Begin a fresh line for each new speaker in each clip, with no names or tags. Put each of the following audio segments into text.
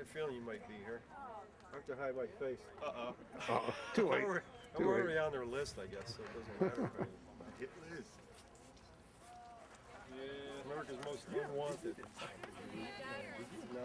had a feeling you might be here. I have to hide my face.
Uh-oh. Too late.
I'm already on their list, I guess, so it doesn't matter.
Hit Liz.
Yeah. America's most unwanted. No.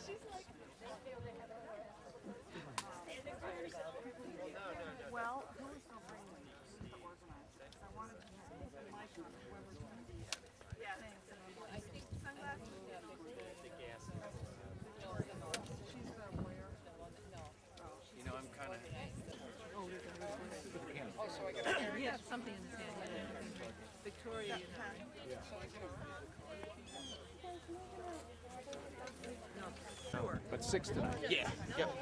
She's like,
Well, who is the ringleader? Who's the organizer? Because I wanted to have the mic on whoever's going to be
I think sunglasses.
She's the where?
You know, I'm kind of.
Oh, so I got he has something in his hand. Victoria, you know.
Sure.
But 6 tonight.
Yeah. Yep.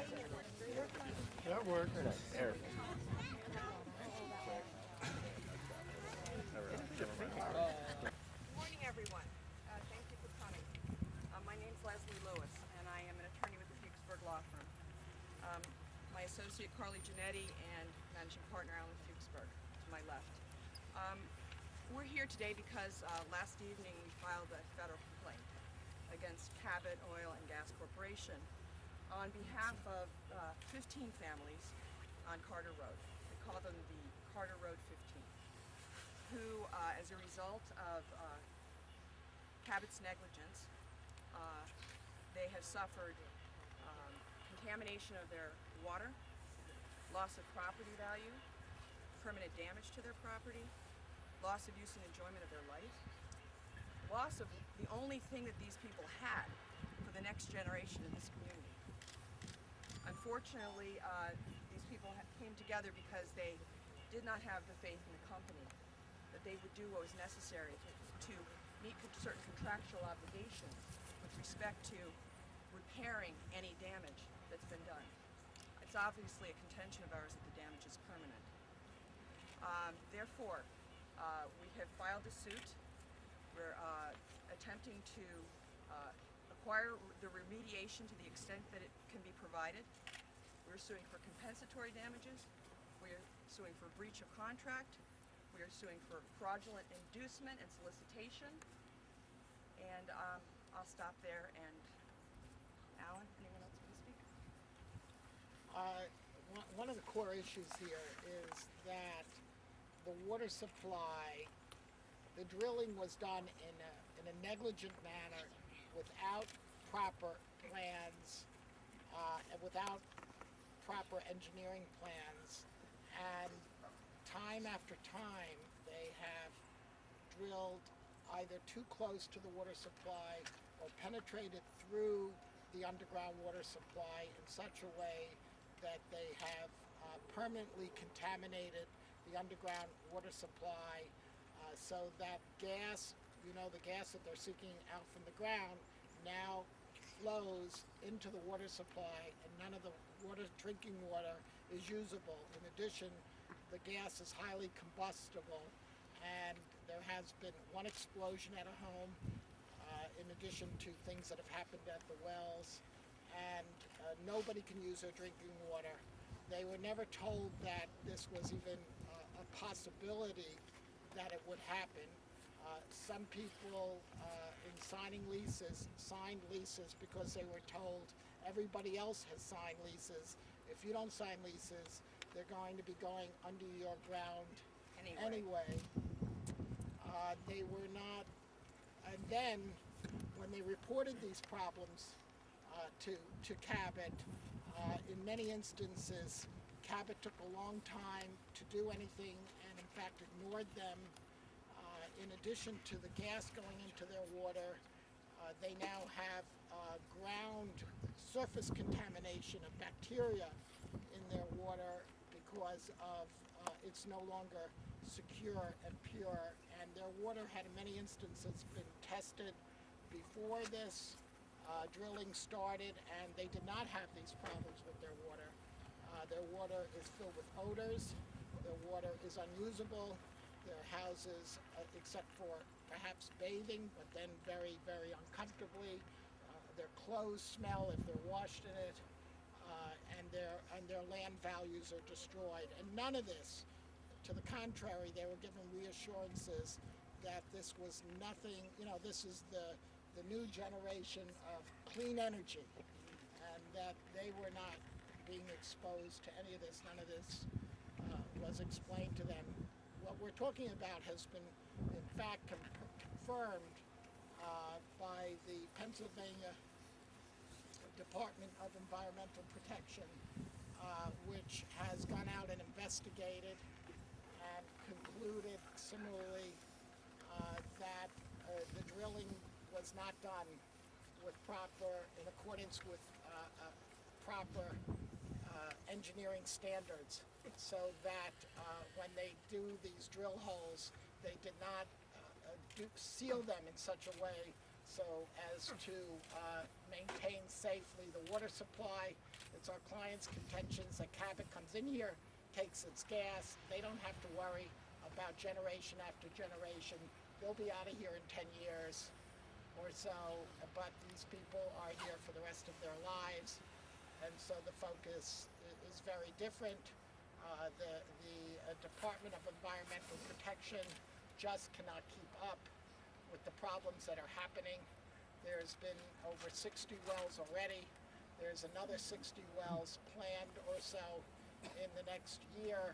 That worked.
There.
Good morning, everyone. Thank you for coming. My name's Leslie Lewis, and I am an attorney with the Fuchsberg Law Firm. My associate, Carly Giannetti, and managing partner, Alan Fuchsberg, to my left. We're here today because last evening we filed a federal complaint against Cabot Oil and Gas Corporation on behalf of 15 families on Carter Road. We call them the Carter Road 15, who, as a result of Cabot's negligence, they have suffered contamination of their water, loss of property value, permanent damage to their property, loss of use and enjoyment of their life, loss of the only thing that these people had for the next generation in this community. Unfortunately, these people came together because they did not have the faith in the company that they would do what was necessary to meet certain contractual obligations with respect to repairing any damage that's been done. It's obviously a contention of ours that the damage is permanent. Therefore, we have filed a suit. We're attempting to acquire the remediation to the extent that it can be provided. We're suing for compensatory damages. We're suing for breach of contract. We are suing for fraudulent inducement and solicitation. And I'll stop there. And Alan, anyone else want to speak?
One of the core issues here is that the water supply, the drilling was done in a negligent manner without proper plans and without proper engineering plans, and time after time they have drilled either too close to the water supply or penetrated through the underground water supply in such a way that they have permanently contaminated the underground water supply, so that gas, the gas that they're seeking out from the ground now flows into the water supply, and none of the drinking water is usable. In addition, the gas is highly combustible, and there has been one explosion at a home, in addition to things that have happened at the wells, and nobody can use their drinking water. They were never told that this was even a possibility that it would happen. Some people in signing leases signed leases because they were told everybody else has signed leases. If you don't sign leases, they're going to be going under your ground anyway. They were not, and then when they reported these problems to Cabot, in many instances, Cabot took a long time to do anything and in fact ignored them. In addition to the gas going into their water, they now have ground surface contamination of bacteria in their water because of it's no longer secure and pure. And their water had in many instances been tested before this drilling started, and they did not have these problems with their water. Their water is filled with odors. Their water is unusable. Their houses, except for perhaps bathing, but then very, very uncomfortably. Their clothes smell if they're washed in it, and their land values are destroyed. And none of this, to the contrary, they were given reassurances that this was nothing. This is the new generation of clean energy, and that they were not being exposed to any of this. None of this was explained to them. What we're talking about has been, in fact, confirmed by the Pennsylvania Department of Environmental Protection, which has gone out and investigated and concluded similarly that the drilling was not done in accordance with proper engineering standards, so that when they do these drill holes, they did not seal them in such a way so as to maintain safely the water supply. It's our client's contentions that Cabot comes in here, takes its gas. They don't have to worry about generation after generation. They'll be out of here in 10 years or so, but these people are here for the rest of their lives, and so the focus is very different. The Department of Environmental Protection just cannot keep up with the problems that are happening. There's been over 60 wells already. There's another 60 wells planned or so in the next year.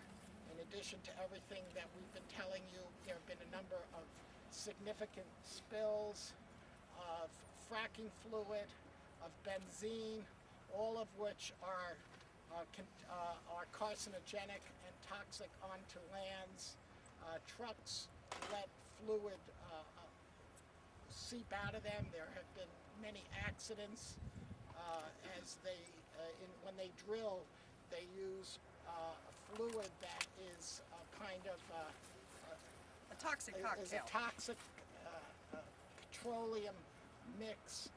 In addition to everything that we've been telling you, there have been a number of significant spills of fracking fluid, of benzene, all of which are carcinogenic and toxic onto lands. Trucks let fluid seep out of them. There have been many accidents as when they drill, they use a fluid that is kind of
A toxic cocktail.
is a toxic petroleum mix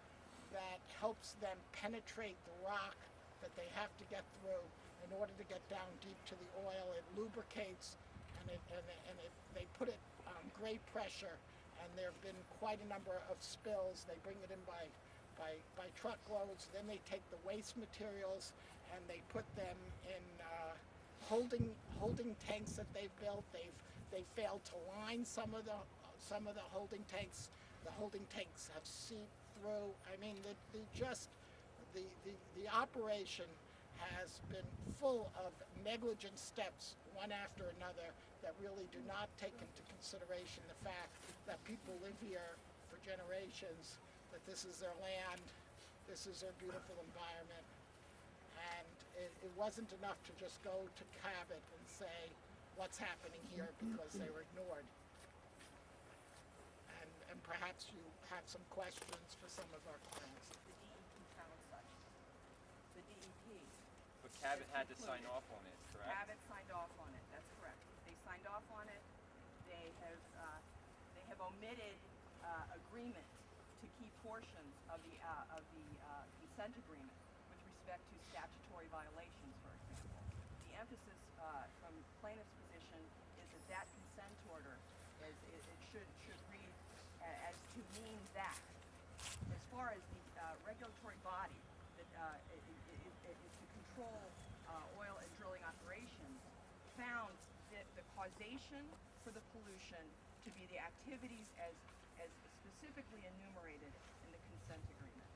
that helps them penetrate the rock that they have to get through in order to get down deep to the oil. It lubricates, and they put it on great pressure, and there have been quite a number of spills. They bring it in by truckloads. Then they take the waste materials and they put them in holding tanks that they've built. They failed to line some of the holding tanks. The holding tanks have seeped through. I mean, the operation has been full of negligent steps, one after another, that really do not take into consideration the fact that people live here for generations, that this is their land, this is their beautiful environment. And it wasn't enough to just go to Cabot and say what's happening here because they were ignored. And perhaps you have some questions for some of our clients.
The DEP found such. The DEP.
But Cabot had to sign off on it, correct?
Cabot signed off on it. That's correct. They signed off on it. They have omitted agreement to key portions of the consent agreement with respect to statutory violations, for example. The emphasis from plaintiff's position is that consent order should read as to mean that. As far as the regulatory body that is to control oil and drilling operations, found that the causation for the pollution to be the activities as specifically enumerated in the consent agreement.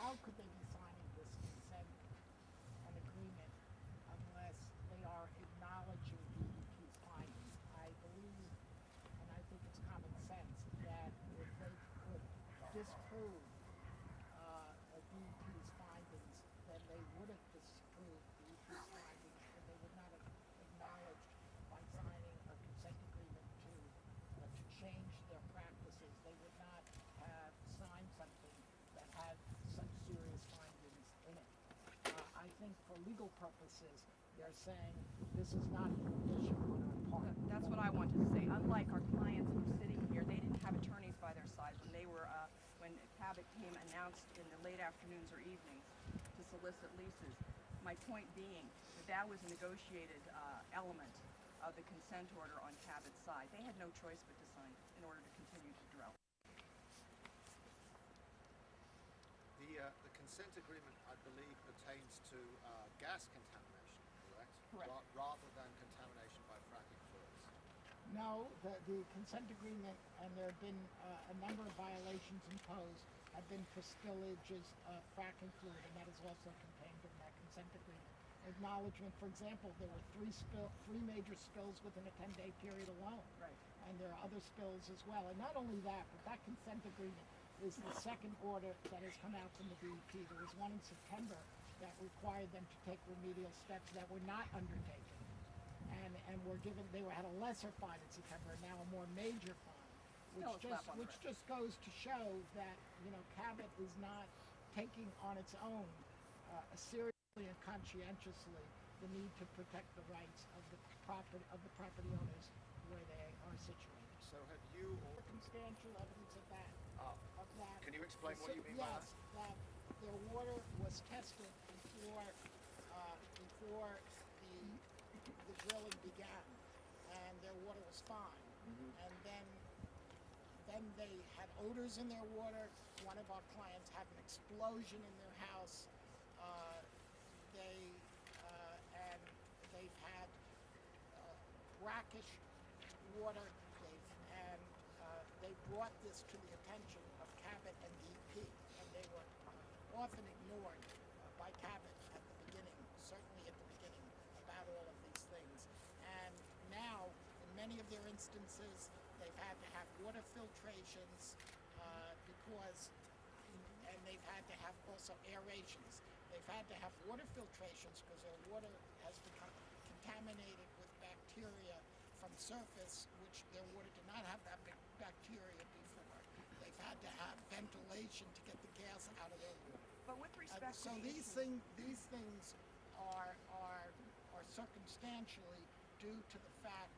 How could they be signing this consent and agreement unless they are acknowledging DEP's findings? I believe, and I think it's common sense, that if they could disprove DEP's findings, then they would have disproved DEP's findings, and they would not have acknowledged by signing a consent agreement to change their practices. They would not have signed something that had such serious findings in it. I think for legal purposes, they're saying this is not an admission on our part.
That's what I wanted to say. Unlike our clients who are sitting here, they didn't have attorneys by their side when they were when Cabot came announced in the late afternoons or evenings to solicit leases. My point being that that was a negotiated element of the consent order on Cabot's side. They had no choice but to sign in order to continue to drill.
The consent agreement, I believe, pertains to gas contamination, correct?
Correct.
Rather than contamination by fracking fluids.
No, the consent agreement, and there have been a number of violations imposed, have been for spillages of fracking fluid, and that is also contained in that consent agreement. Acknowledgement, for example, there were three major spills within a 10-day period alone.
Right.
And there are other spills as well. And not only that, but that consent agreement is the second order that has come out from the DEP. There was one in September that required them to take remedial steps that were not undertaken. And were given, had a lesser fine in September, and now a more major fine, which just goes to show that, Cabot is not taking on its own seriously and conscientiously the need to protect the rights of the property owners where they are situated.
So have you or
Circumstantial evidence of that.
can you explain what you mean by
Yes, that their water was tested before the drilling began, and their water was fine. And then they had odors in their water. One of our clients had an explosion in their house. They've had brackish water. They brought this to the attention of Cabot and DEP, and they were often ignored by Cabot at the beginning, certainly at the beginning, about all of these things. And now, in many of their instances, they've had to have water filtrations and they've had to have also aerations. They've had to have water filtrations because their water has become contaminated with bacteria from surface, which their water did not have that bacteria before. They've had to have ventilation to get the gas out of their water.
But with respect
So
to
these things are circumstantially due to the fact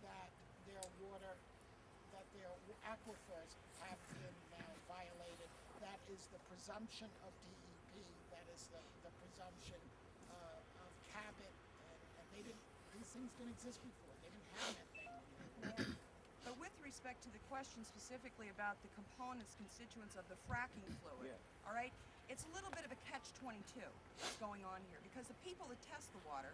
that their aquifers have been violated. That is the presumption of DEP. That is the presumption of Cabot, and these things didn't exist before. They didn't have that thing.
But with respect to the question specifically about the components, constituents of the fracking fluid, all right, it's a little bit of a catch-22 that's going on here, because the people that test the water,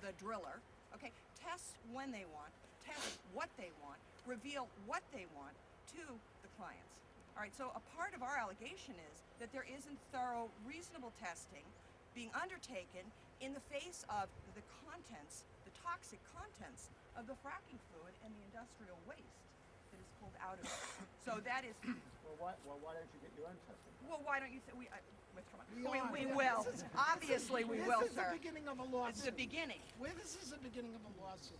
the driller, okay, tests when they want, tests what they want, reveal what they want to the clients. All right, so a part of our allegation is that there isn't thorough, reasonable testing being undertaken in the face of the contents, the toxic contents of the fracking fluid and the industrial waste that is pulled out of it. So that is.
Well, why don't you get your own testing?
Well, why don't you think we
We
will. Obviously, we will,
This is
sir.
the beginning of a lawsuit.
It's the beginning.
This is the beginning of a lawsuit.